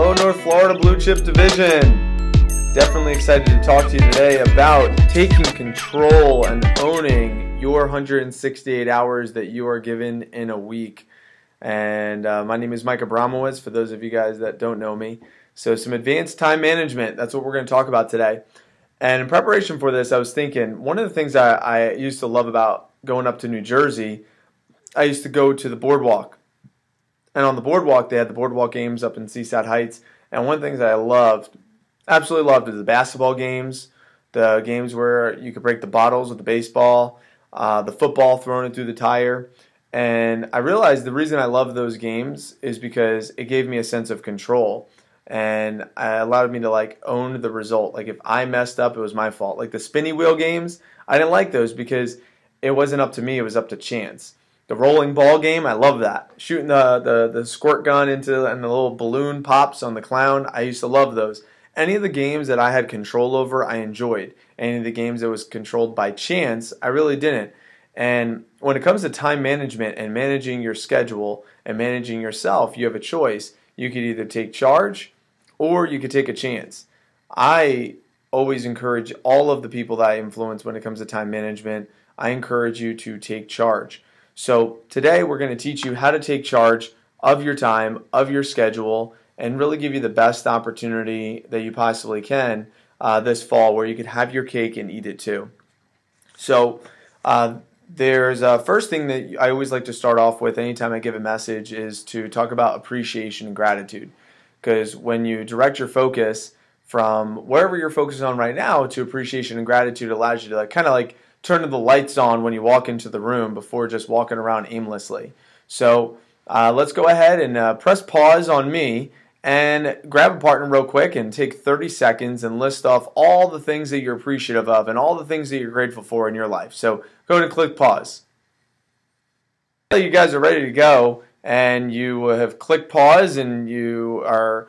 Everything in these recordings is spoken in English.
Hello, North Florida Blue Chip Division. Definitely excited to talk to you today about taking control and owning your 168 hours that you are given in a week. And my name is Mike Abramowitz, for those of you guys that don't know me. So some advanced time management, that's what we're going to talk about today. And in preparation for this, I was thinking, one of the things I used to love about going up to New Jersey, I used to go to the boardwalk. And on the boardwalk, they had the boardwalk games up in Seaside Heights. And one of the things that I loved, absolutely loved, is the basketball games, the games where you could break the bottles with the baseball, the football thrown it through the tire. And I realized the reason I love those games is because it gave me a sense of control. And it allowed me to own the result. Like if I messed up, it was my fault. Like the spinny wheel games, I didn't like those because it wasn't up to me, it was up to chance. The rolling ball game, I love that. Shooting the squirt gun and the little balloon pops on the clown, I used to love those. Any of the games that I had control over, I enjoyed. Any of the games that was controlled by chance, I really didn't. And when it comes to time management and managing your schedule and managing yourself, you have a choice. You could either take charge or you could take a chance. I always encourage all of the people that I influence when it comes to time management, I encourage you to take charge. So today we're going to teach you how to take charge of your time, of your schedule, and really give you the best opportunity that you possibly can this fall, where you could have your cake and eat it too. So there's a first thing that I always like to start off with anytime I give a message is to talk about appreciation and gratitude. Because when you direct your focus from wherever you're focused on right now to appreciation and gratitude, allows you to kind of turn the lights on when you walk into the room before just walking around aimlessly. So let's go ahead and press pause on me and grab a partner real quick and take 30 seconds and list off all the things that you're appreciative of and all the things that you're grateful for in your life. So go ahead and click pause. You guys are ready to go and you have clicked pause and you are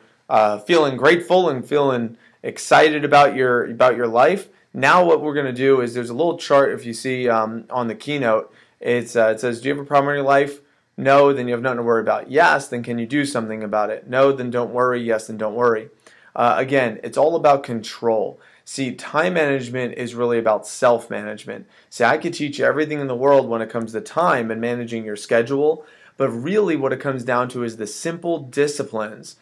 feeling grateful and feeling excited about your life. Now what we're going to do is there's a little chart, if you see on the keynote, it says, do you have a problem in your life? No, then you have nothing to worry about. Yes, then can you do something about it? No, then don't worry. Yes, then don't worry. Again, it's all about control. See, time management is really about self-management. See, I could teach you everything in the world when it comes to time and managing your schedule, but really what it comes down to is the simple disciplines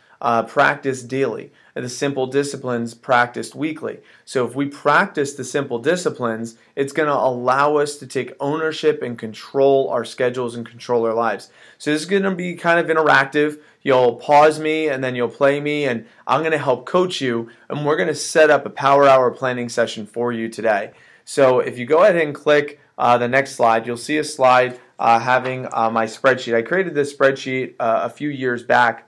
practiced daily, and the simple disciplines practiced weekly. So if we practice the simple disciplines, it's going to allow us to take ownership and control our schedules and control our lives. So this is going to be kind of interactive. You'll pause me and then you'll play me, and I'm going to help coach you, and we're going to set up a power hour planning session for you today. So if you go ahead and click the next slide, you'll see a slide having my spreadsheet. I created this spreadsheet a few years back.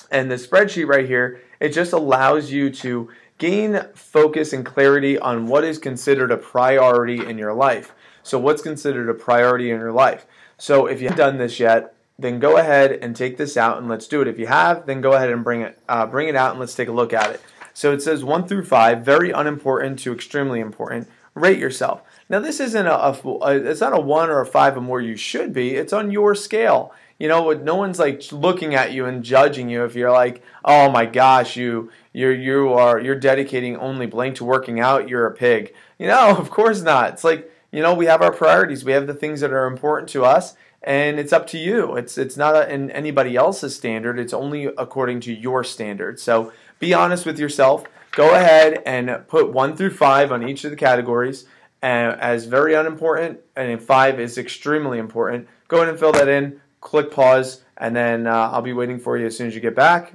And the spreadsheet right here, it just allows you to gain focus and clarity on what is considered a priority in your life. So what's considered a priority in your life? So if you haven't done this yet, then go ahead and take this out and let's do it. If you have, then go ahead and bring it out and let's take a look at it. So it says 1 through 5, very unimportant to extremely important. Rate yourself. Now this isn't it's not a 1 or a 5 on where you should be. It's on your scale. You know, no one's looking at you and judging you if you're like, oh my gosh, you're dedicating only blank to working out, you're a pig. Of course not. It's we have our priorities. We have the things that are important to us, and it's up to you. It's not in anybody else's standard. It's only according to your standard. So be honest with yourself. Go ahead and put 1 through 5 on each of the categories as very unimportant, and 5 is extremely important. Go ahead and fill that in. Click pause, and then I'll be waiting for you as soon as you get back.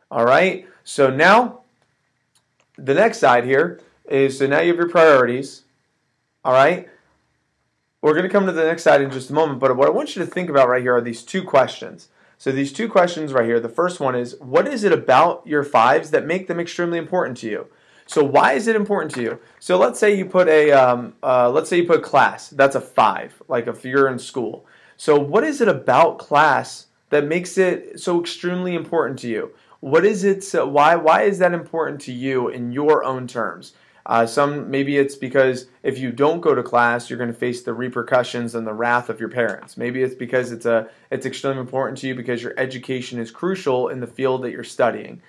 All right, so now the next side here is, so now you have your priorities. All right, we're going to come to the next side in just a moment, but what I want you to think about right here are these 2 questions. So these 2 questions right here, the first one is, what is it about your 5s that make them extremely important to you? So why is it important to you? So let's say you put class. That's a 5, like if you're in school. So what is it about class that makes it so extremely important to you? What is it? Why is that important to you in your own terms? Maybe it's because if you don't go to class, you're going to face the repercussions and the wrath of your parents. Maybe it's because it's extremely important to you because your education is crucial in the field that you're studying.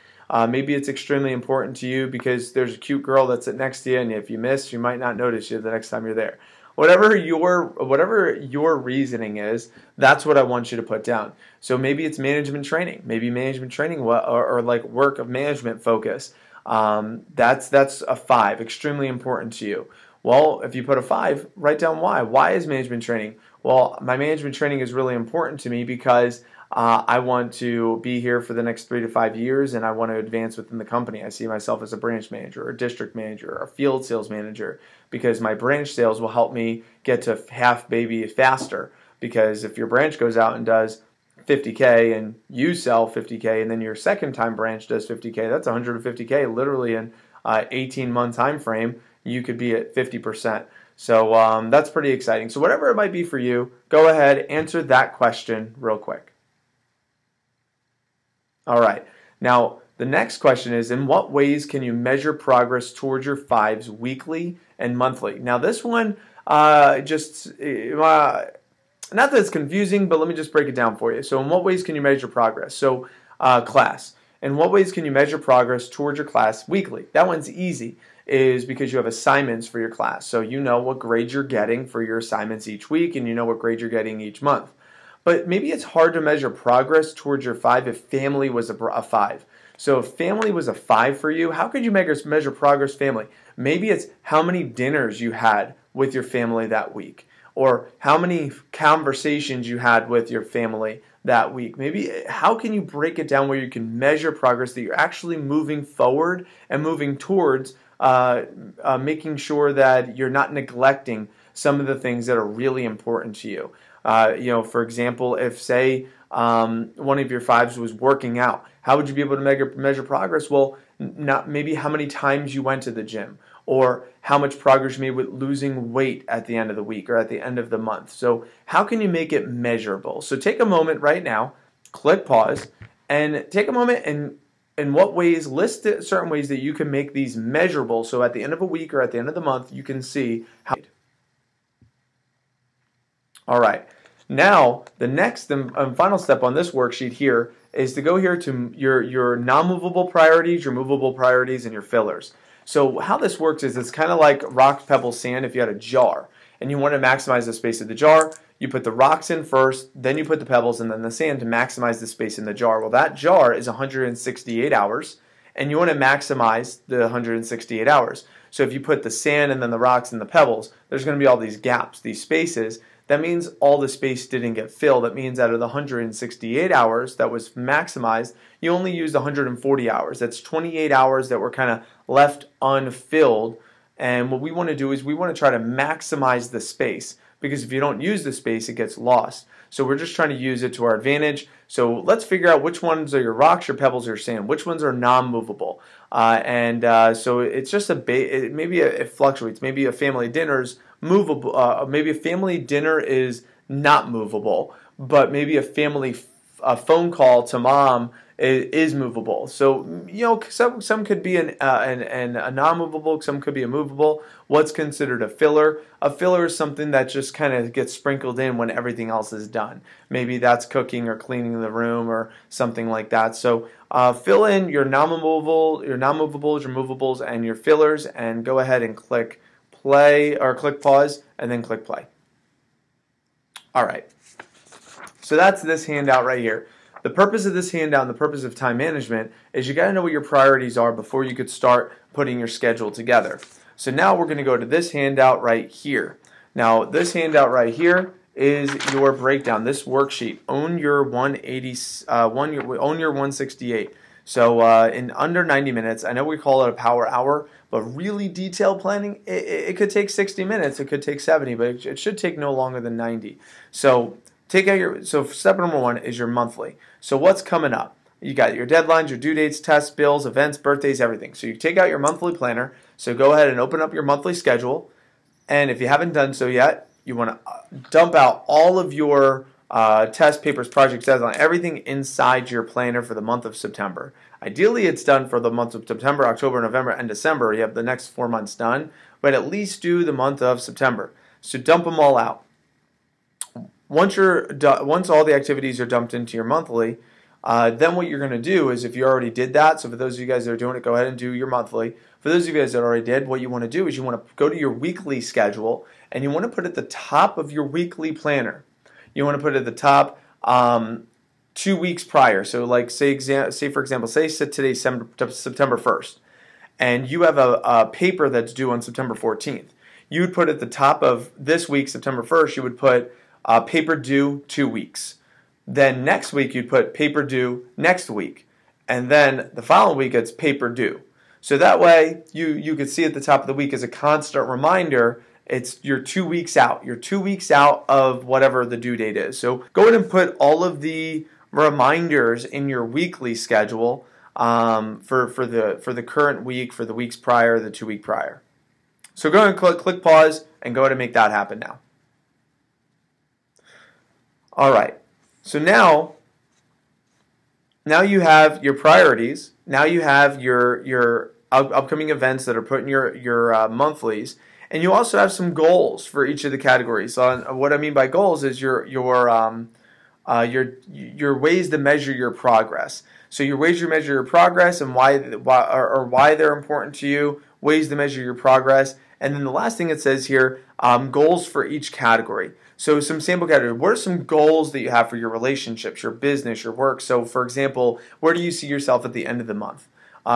Maybe it's extremely important to you because there's a cute girl that's sitting next to you, and if you miss, you might not notice you the next time you're there. Whatever your reasoning is, that's what I want you to put down. So maybe it's management training. Maybe management training or like work of management focus. That's a 5, extremely important to you. Well, if you put a 5, write down why. Why is management training? Well, my management training is really important to me because I want to be here for the next 3 to 5 years, and I want to advance within the company. I see myself as a branch manager, or district manager, or field sales manager, because my branch sales will help me get to half baby faster. Because if your branch goes out and does 50K and you sell 50K, and then your second time branch does 50K, that's 150K literally in 18-month time frame. You could be at 50%. So that's pretty exciting. So whatever it might be for you, go ahead, answer that question real quick. All right. Now, the next question is, in what ways can you measure progress towards your 5s weekly and monthly? Now, this one, not that it's confusing, but let me just break it down for you. So in what ways can you measure progress? So class. In what ways can you measure progress towards your class weekly? That one's easy, is because you have assignments for your class. So you know what grade you're getting for your assignments each week, and you know what grade you're getting each month. But maybe it's hard to measure progress towards your 5 if family was a 5. So if family was a 5 for you, how could you measure progress family? Maybe it's how many dinners you had with your family that week, or how many conversations you had with your family that week. Maybe how can you break it down where you can measure progress that you're actually moving forward and moving towards making sure that you're not neglecting some of the things that are really important to you. For example, if say one of your 5s was working out, how would you be able to measure progress? Well, maybe how many times you went to the gym, or how much progress you made with losing weight at the end of the week or at the end of the month. So how can you make it measurable? So take a moment right now, click pause, and take a moment and in what ways, list certain ways that you can make these measurable. So at the end of a week or at the end of the month, you can see how. All right. Now, the next and final step on this worksheet here is to go here to your non-movable priorities, your movable priorities, and your fillers. So how this works is it's kind of like rock, pebbles, sand if you had a jar, and you want to maximize the space of the jar. You put the rocks in first, then you put the pebbles, and then the sand to maximize the space in the jar. Well, that jar is 168 hours, and you want to maximize the 168 hours. So if you put the sand and then the rocks and the pebbles, there's going to be all these gaps, these spaces. That means all the space didn't get filled. That means out of the 168 hours that was maximized, you only used 140 hours. That's 28 hours that were kind of left unfilled. And what we want to do is we want to try to maximize the space, because if you don't use the space, it gets lost. So we're just trying to use it to our advantage. So let's figure out which ones are your rocks, your pebbles, or your sand. Which ones are non-movable? So it's just it fluctuates. Maybe a family dinner's movable. Maybe a family dinner is not movable, but maybe a family phone call to mom is movable. So some could be a non-movable, some could be a movable. What's considered a filler? A filler is something that just kind of gets sprinkled in when everything else is done. Maybe that's cooking or cleaning the room or something like that. So fill in your non-movables, your movables, and your fillers, and go ahead and click play or click pause and then click play. All right. So that's this handout right here. The purpose of this handout and the purpose of time management is you got to know what your priorities are before you could start putting your schedule together. So now we're going to go to this handout right here. Now this handout right here is your breakdown. This worksheet, own your 168. So in under 90 minutes, I know we call it a power hour, but really detailed planning, it could take 60 minutes, it could take 70, but it should take no longer than 90. So step number 1 is your monthly. So what's coming up? You got your deadlines, your due dates, tests, bills, events, birthdays, everything. So you take out your monthly planner. So go ahead and open up your monthly schedule. And if you haven't done so yet, you want to dump out all of your test papers, projects, deadline, everything inside your planner for the month of September. Ideally, it's done for the months of September, October, November, and December. You have the next 4 months done, but at least do the month of September. So dump them all out. Once all the activities are dumped into your monthly, then what you're going to do is, if you already did that, so for those of you guys that are doing it, go ahead and do your monthly. For those of you guys that already did, what you want to do is you want to go to your weekly schedule, and you want to put at the top of your weekly planner. You want to put at the top 2 weeks prior. So like say for example, say today's September 1st, and you have a paper that's due on September 14th. You would put at the top of this week, September 1st, you would put paper due 2 weeks. Then next week you'd put paper due next week. And then the following week it's paper due. So that way you could see at the top of the week as a constant reminder, you're 2 weeks out. You're 2 weeks out of whatever the due date is. So go ahead and put all of the reminders in your weekly schedule for the current week, for the weeks prior, the 2 week prior. So go ahead and click pause and go ahead and make that happen now. All right. So now you have your priorities. Now you have your upcoming events that are put in your monthlies, and you also have some goals for each of the categories. So what I mean by goals is your ways to measure your progress. So your ways to measure your progress and why they're important to you. Ways to measure your progress, and then the last thing it says here, goals for each category. So some sample categories. What are some goals that you have for your relationships, your business, your work? So for example, where do you see yourself at the end of the month?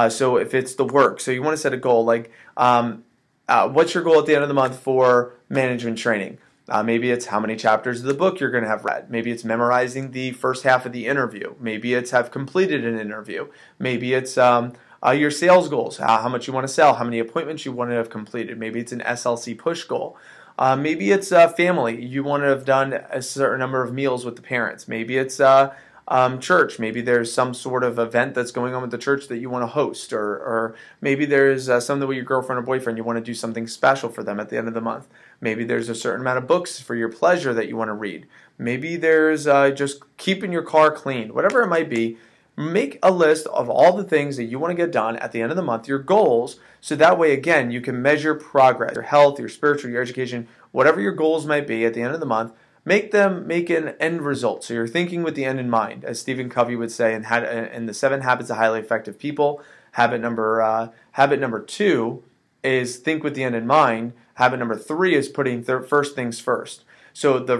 So if it's the work, so you want to set a goal like, what's your goal at the end of the month for management training? Maybe it's how many chapters of the book you're going to have read. Maybe it's memorizing the first half of the interview. Maybe it's have completed an interview. Maybe it's your sales goals, how much you want to sell, how many appointments you want to have completed. Maybe it's an SLC push goal. Maybe it's family. You want to have done a certain number of meals with the parents. Maybe it's church. Maybe there's some sort of event that's going on with the church that you want to host, or maybe there's something with your girlfriend or boyfriend. You want to do something special for them at the end of the month. Maybe there's a certain amount of books for your pleasure that you want to read. Maybe there's just keeping your car clean. Whatever it might be, make a list of all the things that you want to get done at the end of the month, your goals, so that way, again, you can measure progress, your health, your spiritual, your education, whatever your goals might be at the end of the month. Make an end result. So you're thinking with the end in mind, as Stephen Covey would say in the 7 Habits of Highly Effective People. Habit number 2 is think with the end in mind. Habit number 3 is putting first things first. So the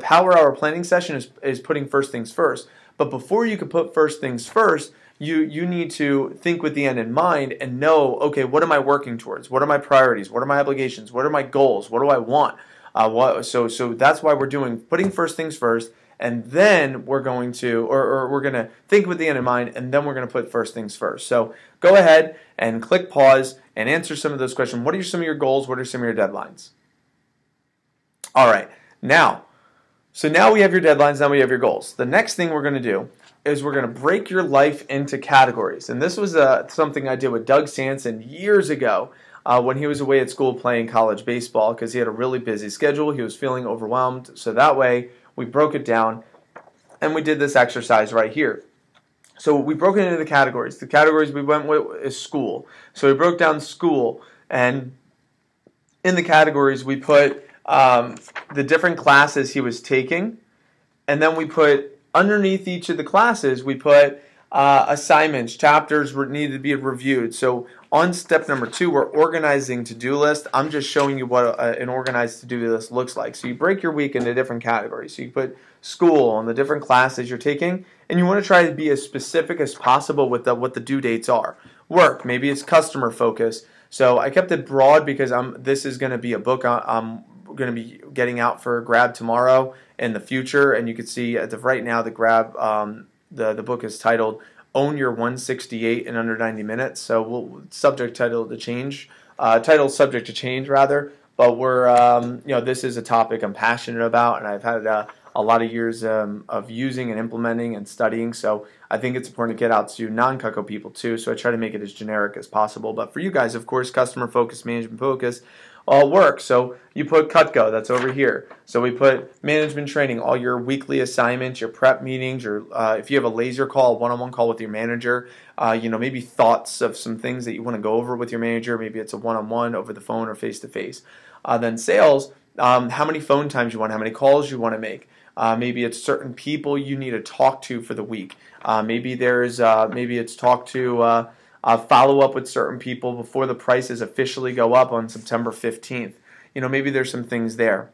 Power Hour planning session is putting first things first. But before you can put first things first, you need to think with the end in mind and know, okay, what am I working towards? What are my priorities? What are my obligations? What are my goals? What do I want? So that's why we're doing putting first things first, and then we're going to, or we're going to think with the end in mind, and then we're going to put first things first. So go ahead and click pause and answer some of those questions. What are some of your goals? What are some of your deadlines? All right, so now we have your deadlines, now we have your goals. The next thing we're going to do is we're going to break your life into categories. And this was something I did with Doug Sanson years ago when he was away at school playing college baseball, because he had a really busy schedule. He was feeling overwhelmed. So that way we broke it down and we did this exercise right here. So we broke it into the categories. The categories we went with is school. So we broke down school, and in the categories we put the different classes he was taking, and then we put underneath each of the classes we put assignments, chapters needed to be reviewed. So on step number 2, we're organizing to-do list. I'm just showing you what an organized to-do list looks like. So you break your week into different categories. So you put school and the different classes you're taking, and you want to try to be as specific as possible with what the due dates are. Work, maybe it's customer focus. So I kept it broad because this is going to be a book I'm going to be getting out for a grab tomorrow in the future, and you can see as of right now the grab, the book is titled Own Your 168 in Under 90 Minutes. So title subject to change rather, but we're this is a topic I'm passionate about, and I've had a lot of years of using and implementing and studying. So I think it's important to get out to non-Cutco people too. So I try to make it as generic as possible. But for you guys, of course, customer focus, management focus, work. So you put Cutco, that's over here. So we put management training, all your weekly assignments, your prep meetings, your if you have a laser call, one-on-one call with your manager, maybe thoughts of some things that you want to go over with your manager. Maybe it's a one-on-one over the phone or face-to-face. Then sales, how many phone times you want, how many calls you want to make. Maybe it's certain people you need to talk to for the week. Maybe it's talk to follow up with certain people before the prices officially go up on September 15th. Maybe there's some things there.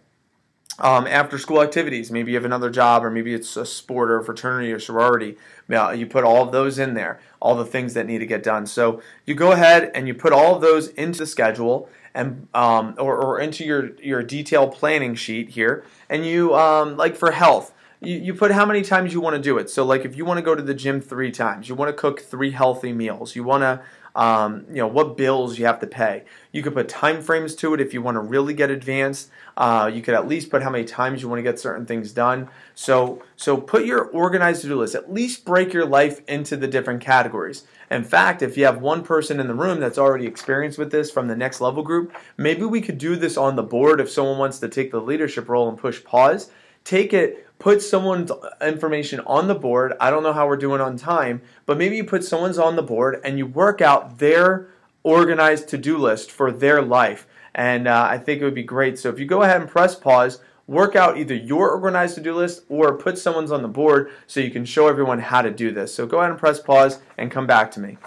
After school activities, maybe you have another job, or maybe it's a sport or a fraternity or sorority. You put all of those in there, all the things that need to get done. So you go ahead and you put all of those into the schedule, and or into your detailed planning sheet here. And you like for health, you put how many times you want to do it. So like if you want to go to the gym 3 times, you want to cook 3 healthy meals, you want to what bills you have to pay. You could put time frames to it if you want to really get advanced. You could at least put how many times you want to get certain things done. So put your organized to-do list. At least break your life into the different categories. In fact, if you have one person in the room that's already experienced with this from the next level group, maybe we could do this on the board if someone wants to take the leadership role and push pause. Take it, put someone's information on the board. I don't know how we're doing on time, but maybe you put someone's on the board and you work out their organized to-do list for their life. And I think it would be great. So if you go ahead and press pause, work out either your organized to-do list or put someone's on the board so you can show everyone how to do this. So go ahead and press pause and come back to me.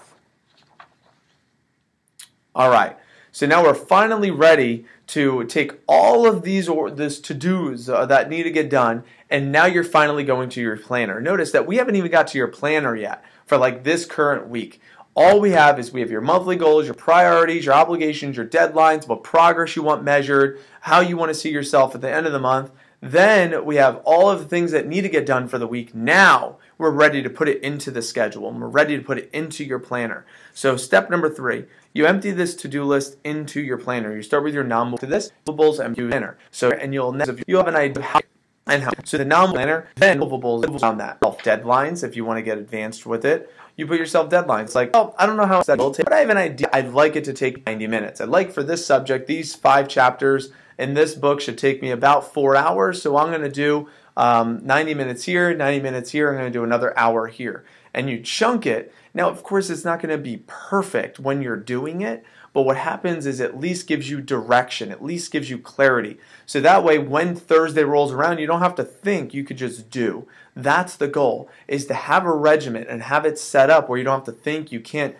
All right. So now we're finally ready to take all of these to-dos that need to get done, and now you're finally going to your planner. Notice that we haven't even got to your planner yet for like this current week. All we have is your monthly goals, your priorities, your obligations, your deadlines, what progress you want measured, how you want to see yourself at the end of the month. Then we have all of the things that need to get done for the week. Now we're ready to put it into the schedule, and we're ready to put it into your planner. So step number 3, you empty this to-do list into your planner. You start with your non-movables and planner. So, and you'll have an idea of how and how. So the non-planner, then movables on that. Deadlines, if you want to get advanced with it. You put yourself deadlines like, oh, I don't know how that will take, but I have an idea. I'd like it to take 90 minutes. I'd like for this subject, these 5 chapters in this book should take me about 4 hours. So I'm going to do 90 minutes here, 90 minutes here. I'm going to do another hour here. And you chunk it. Now, of course, it's not going to be perfect when you're doing it. But what happens is at least gives you direction, at least gives you clarity. So that way, when Thursday rolls around, you don't have to think, you could just do. That's the goal, is to have a regimen and have it set up where you don't have to think, you can't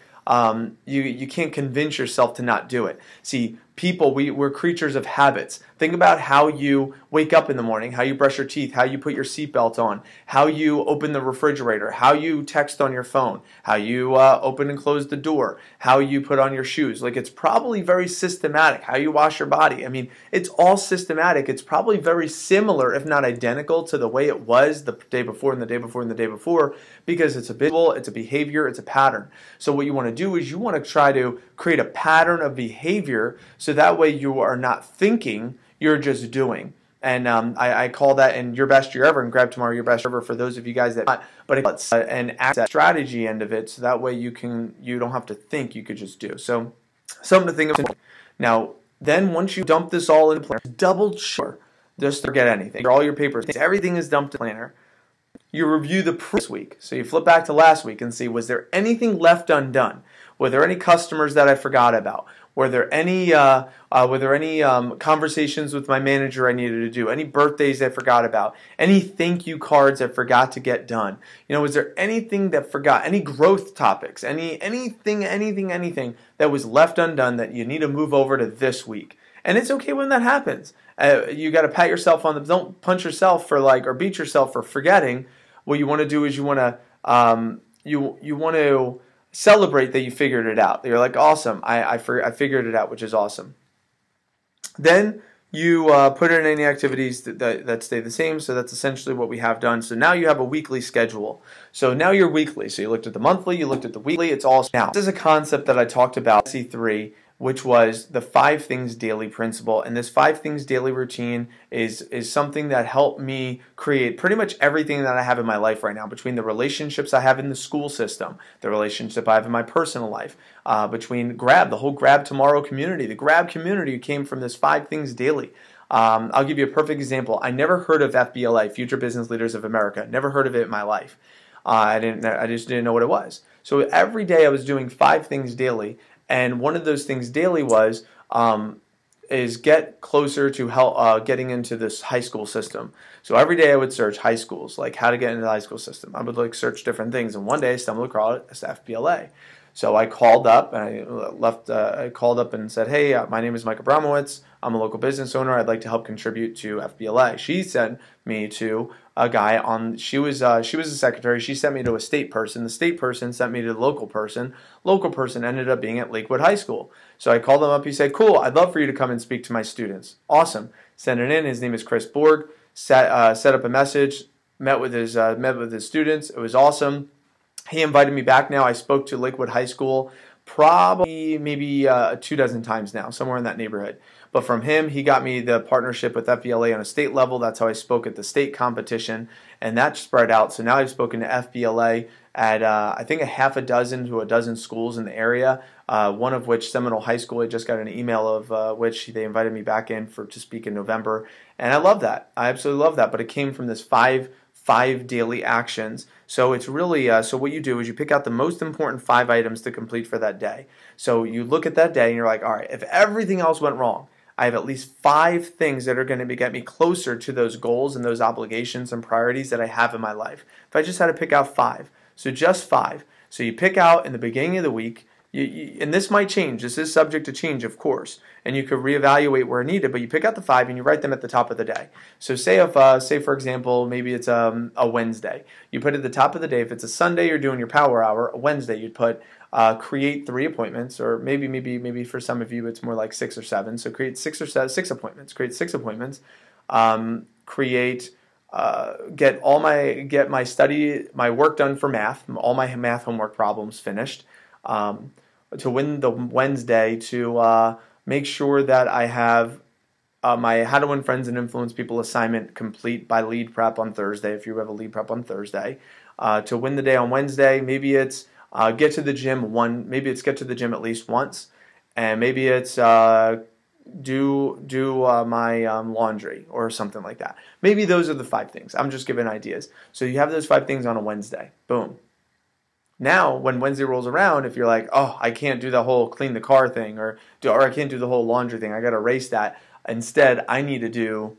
convince yourself to not do it. See, people, we're creatures of habits. Think about how you wake up in the morning, how you brush your teeth, how you put your seatbelt on, how you open the refrigerator, how you text on your phone, how you open and close the door, how you put on your shoes. Like, it's probably very systematic. How you wash your body. I mean, it's all systematic. It's probably very similar, if not identical, to the way it was the day before and the day before and the day before, because it's a visual, it's a behavior, it's a pattern. So what you want to do is you want to try to create a pattern of behavior so that way you are not thinking, you're just doing. And I call that in Your Best Year Ever, and Grab Tomorrow Your Best Year Ever for those of you guys that not, but it's an act strategy end of it, so that way you don't have to think, you could just do. So something to think of. Now, then once you dump this all in the planner, double sure, just forget anything. All your papers, everything is dumped in the planner. You review the previous week. So you flip back to last week and see, was there anything left undone? Were there any customers that I forgot about? Were there any conversations with my manager I needed to do? Any birthdays I forgot about? Any thank you cards I forgot to get done? Was there anything that forgot? Any growth topics? Anything that was left undone that you need to move over to this week? And it's okay when that happens. You got to pat yourself on the. Don't punch yourself for or beat yourself for forgetting. What you want to do is you want to celebrate that you figured it out. You're like, awesome, I figured it out, which is awesome. Then you put in any activities that stay the same, so that's essentially what we have done. So now you have a weekly schedule. So now you're weekly. So you looked at the monthly, you looked at the weekly, it's all now. This is a concept that I talked about, C3, which was the 5 things daily principle. And this 5 things daily routine is something that helped me create pretty much everything that I have in my life right now, between the relationships I have in the school system, the relationship I have in my personal life, between Grab, the whole Grab Tomorrow community. The Grab community came from this 5 things daily. I'll give you a perfect example. I never heard of FBLA, Future Business Leaders of America. Never heard of it in my life. I just didn't know what it was. So every day I was doing 5 things daily, and one of those things daily was is get closer to getting into this high school system. So every day I would search high schools, like how to get into the high school system. I would like search different things, and one day I stumbled across FBLA. So I called up and I called up and said, "Hey, my name is Mike Abramowitz. I'm a local business owner. I'd like to help contribute to FBLA." She sent me to a guy on. She was a secretary. She sent me to a state person. The state person sent me to the local person. Local person ended up being at Lakewood High School. So I called him up. He said, "Cool. I'd love for you to come and speak to my students." Awesome. Sent it in. His name is Chris Borg. Set up a message. Met with his students. It was awesome. He invited me back now. I spoke to Lakewood High School probably maybe 24 times now, somewhere in that neighborhood. But from him, he got me the partnership with FBLA on a state level. That's how I spoke at the state competition, and that spread out. So now I've spoken to FBLA at I think a half a dozen to a dozen schools in the area, one of which, Seminole High School, I just got an email of which they invited me back in to speak in November. And I love that. I absolutely love that. But it came from this five daily actions. So it's really, so what you do is you pick out the most important 5 items to complete for that day. So you look at that day and you're like, all right, if everything else went wrong, I have at least 5 things that are going to get me closer to those goals and those obligations and priorities that I have in my life. If I just had to pick out 5, so just 5. So you pick out in the beginning of the week, and this might change. This is subject to change, of course, and you could reevaluate where needed. But you pick out the 5 and you write them at the top of the day. So say for example, maybe it's a Wednesday. You put at the top of the day. If it's a Sunday, you're doing your power hour. A Wednesday, you'd put create 3 appointments, or maybe for some of you it's more like 6 or 7. So create 6 or 7, 6 appointments. Create 6 appointments. Get my work done for math. All my math homework problems finished. To win the Wednesday, to make sure that I have my How to Win Friends and Influence People assignment complete by lead prep on Thursday, if you have a lead prep on Thursday. To win the day on Wednesday, maybe it's get to the gym get to the gym at least once, and maybe it's do my laundry or something like that. Maybe those are the 5 things. I'm just giving ideas. So you have those 5 things on a Wednesday. Boom. Now, when Wednesday rolls around, if you're like, oh, I can't do the whole clean the car thing, or I can't do the whole laundry thing, I got to erase that. Instead, I need to do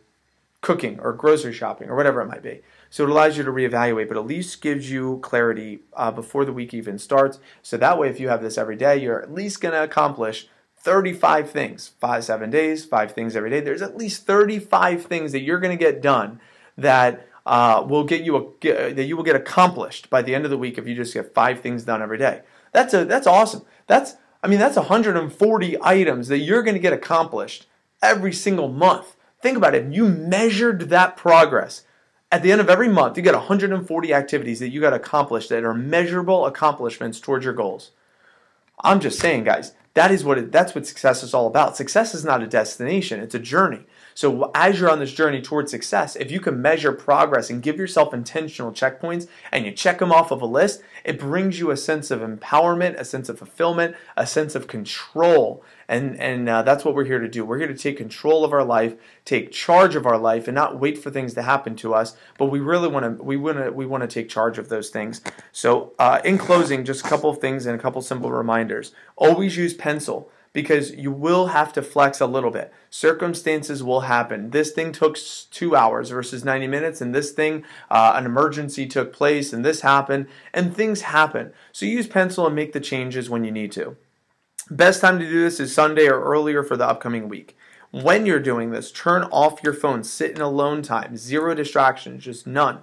cooking or grocery shopping or whatever it might be. So it allows you to reevaluate, but at least gives you clarity before the week even starts. So that way, if you have this every day, you're at least going to accomplish 35 things, 7 days, 5 things every day. There's at least 35 things that you're going to get done that that you will get accomplished by the end of the week if you just get 5 things done every day. That's awesome. That's 140 items that you're going to get accomplished every single month. Think about it. You measured that progress. At the end of every month, you get 140 activities that you got accomplished that are measurable accomplishments towards your goals. I'm just saying, guys, that's what success is all about. Success is not a destination, it's a journey. So as you're on this journey towards success, if you can measure progress and give yourself intentional checkpoints and you check them off of a list, it brings you a sense of empowerment, a sense of fulfillment, a sense of control. And that's what we're here to do. We're here to take control of our life, take charge of our life, and not wait for things to happen to us. But we really want to take charge of those things. So in closing, just a couple of things and a couple simple reminders. Always use pencil, because you will have to flex a little bit. Circumstances will happen. This thing took 2 hours versus 90 minutes, and this thing, an emergency took place, and this happened, and things happen. So use pencil and make the changes when you need to. Best time to do this is Sunday or earlier for the upcoming week. When you're doing this, turn off your phone. Sit in alone time. 0 distractions, just none.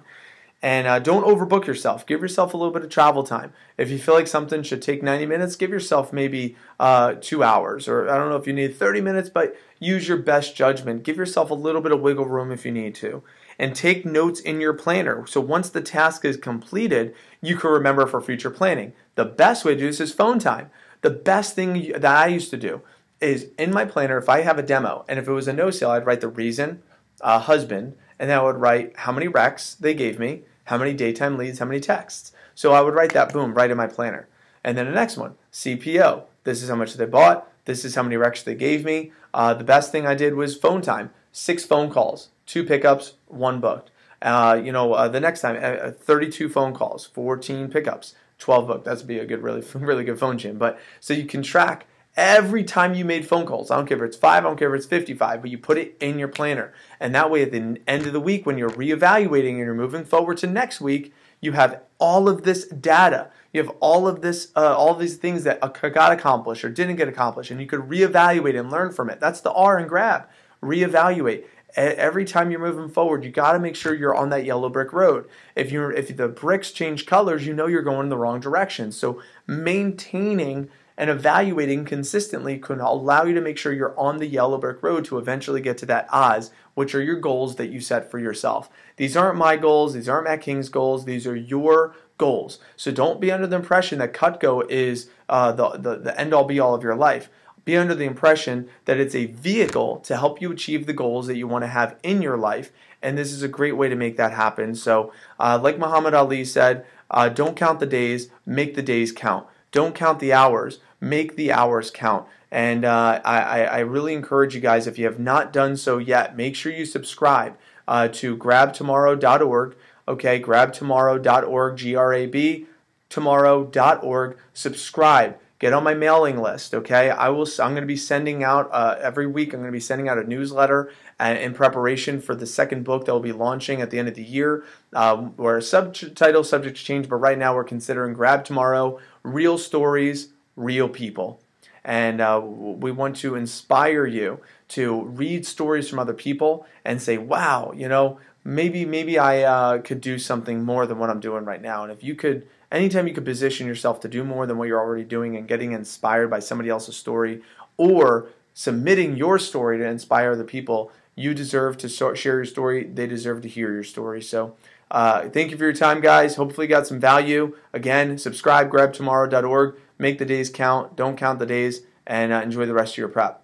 And don't overbook yourself. Give yourself a little bit of travel time. If you feel like something should take 90 minutes, give yourself maybe 2 hours. Or I don't know if you need 30 minutes, but use your best judgment. Give yourself a little bit of wiggle room if you need to. And take notes in your planner. So once the task is completed, you can remember for future planning. The best way to do this is phone time. The best thing that I used to do is in my planner, if I have a demo, and if it was a no sale, I'd write the reason, husband, and then I would write how many recs they gave me, how many daytime leads, how many texts. So I would write that, boom, right in my planner. And then the next one, CPO. This is how much they bought. This is how many recs they gave me. The best thing I did was phone time. 6 phone calls, 2 pickups, 1 booked. The next time, 32 phone calls, 14 pickups, 12 booked. That'd be a good, really good phone gym. But so you can track every time you made phone calls. I don't care if it's 5, I don't care if it's 55, but you put it in your planner. And that way at the end of the week, when you're reevaluating and you're moving forward to next week, you have all of this data. You have all of this, all these things that got accomplished or didn't get accomplished, and you could reevaluate and learn from it. That's the R in grab. Reevaluate. Every time you're moving forward, you got to make sure you're on that yellow brick road. If the bricks change colors, you know you're going in the wrong direction. So maintaining and evaluating consistently can allow you to make sure you're on the yellow brick road to eventually get to that Oz, which are your goals that you set for yourself. These aren't my goals. These aren't Matt King's goals. These are your goals. So don't be under the impression that Cutco is the end-all be-all of your life. Be under the impression that it's a vehicle to help you achieve the goals that you want to have in your life, and this is a great way to make that happen. So like Muhammad Ali said, don't count the days, make the days count. Don't count the hours, make the hours count. And I really encourage you guys, if you have not done so yet, make sure you subscribe to grabtomorrow.org. Okay, grabtomorrow.org, G-R-A-B, tomorrow.org. Subscribe. Get on my mailing list, okay? I'm going to be sending out, every week, I'm going to be sending out a newsletter in preparation for the second book that will be launching at the end of the year, where subtitle subject to change, but right now we're considering Grab Tomorrow, Real Stories, Real People. And we want to inspire you to read stories from other people and say, wow, maybe I could do something more than what I'm doing right now. And if you could, anytime you could position yourself to do more than what you're already doing and getting inspired by somebody else's story or submitting your story to inspire other people, you deserve to share your story. They deserve to hear your story. So thank you for your time, guys. Hopefully you got some value. Again, subscribe, grabtomorrow.org. Make the days count. Don't count the days. And enjoy the rest of your prep.